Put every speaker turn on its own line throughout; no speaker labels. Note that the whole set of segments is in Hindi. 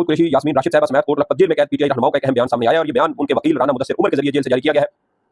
कुरैशी, यास्मीन राशिद साहिबा समेत कोट लखपत जेल में कैद पीटीआई रहनुमाओं का एक अहम बयान सामने आया और ये बयान उनके वकील राना मुदस्सिर उमर के जरिए जेल से जारी किया गया है।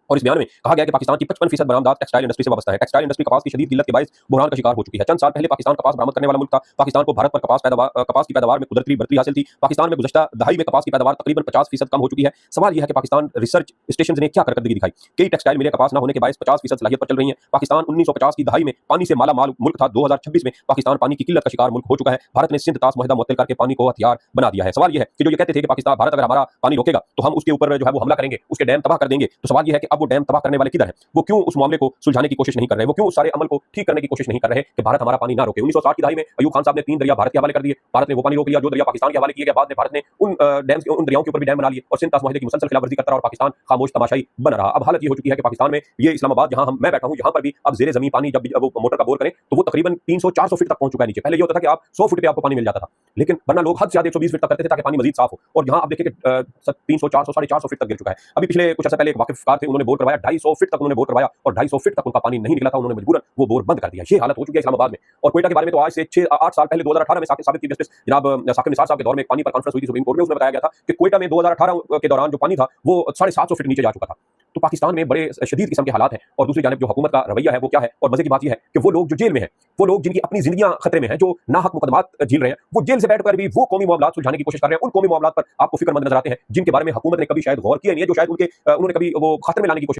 और इस बयान में कहा गया कि पाकिस्तान की 55% बरामदात टेक्सटाइल इंडस्ट्री से वाबस्ता है। टेक्सटाइल इंडस्ट्री कपास की शदीद किल्लत के बायस बुहरान का शिकार हो चुकी है। चंद साल पहले पाकिस्तान कपास बरामद करने वाला मुल्क था। पाकिस्तान को भारत पर कपास की पैदावार में कुदरती बढ़ोतरी हासिल थी। पाकिस्तान में गुज़श्ता दहाई में कपास की पैदावार तकरीबन 50% कम हो चुकी है। सवाल यह है कि पाकिस्तान रिसर्च स्टेशन ने क्या करकर्दगी दिखाई। कई टेक्सटाइल मिलें कपास न होने के बायस 50% सलाहियत पर चल रही हैं। पाकिस्तान 1950 की दहाई में पानी से माला माल मुल्क था। 2026 में पाकिस्तान पानी की किल्लत का शिकार मुल्क हो चुका है। भारत ने सिंध तास मुआहदा मुअत्तल करके पानी को हथियार बना दिया है। सवाल यह है कि जो ये कहते थे कि पाकिस्तान भारत अगर हमारा पानी रोकेगा तो हम उसके ऊपर जो है वो हमला करेंगे, उसके डैम तबाह कर देंगे। तो सवाल यह है कि अब वो डैम तबाह करने वाले किधर हैं? वो क्यों उस मामले को सुलझाने की कोशिश नहीं कर रहे? वो क्यों उस सारे अमल को ठीक करने की कोशिश नहीं कर रहे कि भारत हमारा पानी ना रोके? 1960 की दहाई में अयूब खान साहब ने 3 दरिया भारत के हवाले कर दिए। भारत ने वो पानी रोक लिया जो दरिया पाकिस्तान के हवाले किए गए। बाद में भारत ने उन दरियाओं के ऊपर भी डैम बना लिए और सिंध तास मुआहदे की मुसलसल खिलाफवर्जी करता रहा और पाकिस्तान खामोश तमाशाई बना रहा। अब हालत ये हो चुकी है कि पाकिस्तान में ये इस्लामाबाद जहां मैं बैठा हूं यहां पर भी अब जेरे जमीन पानी जब वो मोटर का बोर करें तो वो तकरीबन 300-400 फीट तक पहुंच चुका है नीचे। पहले ये होता था कि आप 100 फीट पे आपको पानी मिल जाता था, लेकिन वरना लोग हद से ज्यादा 120 फीट तक करते थे ताकि पानी मजीद साफ हो। और यहां आप देखिए कि 300, 400, 450 फीट तक गिर चुका है। अभी पिछले कुछ अर्सा पहले एक वाकिफकार थे, उन्होंने बोर करवाया 250 फीट तक उन्होंने बोर करवाया और 250 फीट तक उनका पानी नहीं निकला था। उन्होंने मजबूरन वो बोर बंद कर दिया। ये हालत हो चुकी है इस्लामाबाद में। और क्वेटा के बारे में तो आज से 6-8 साल पहले 2018 में साबित चीफ जस्टिस जनाब साकिब निसार साहब के दौर में एक पानी पर कॉन्फ्रेंस हुई थी सुप्रीम कोर्ट में। उसमें बताया गया था कि क्वेटा में 2018 के दौरान जो पानी था वो 750 फीट नीचे जा चुका था। तो पाकिस्तान में बड़े शदीद किस्म के हालात हैं। और दूसरी जानिब जो हुकूमत का रवैया है वो क्या है? और मजे की बात यह है कि वो लोग जो जेल में हैं, वो लोग जिनकी अपनी जिंदगियां खतरे में हैं, जो नाहक मुकदमात झेल रहे हैं, वो जेल से बैठकर भी वो कौमी मामलात सुलझाने की कोशिश कर रहे हैं। उन कौमी मामलात पर आपको फिक्रमंद नजर आते हैं जिनके बारे में हुकूमत ने कभी शायद गौर किया नहीं है, जो शायद उन्होंने कभी वो खतरे में लाने की कोशिश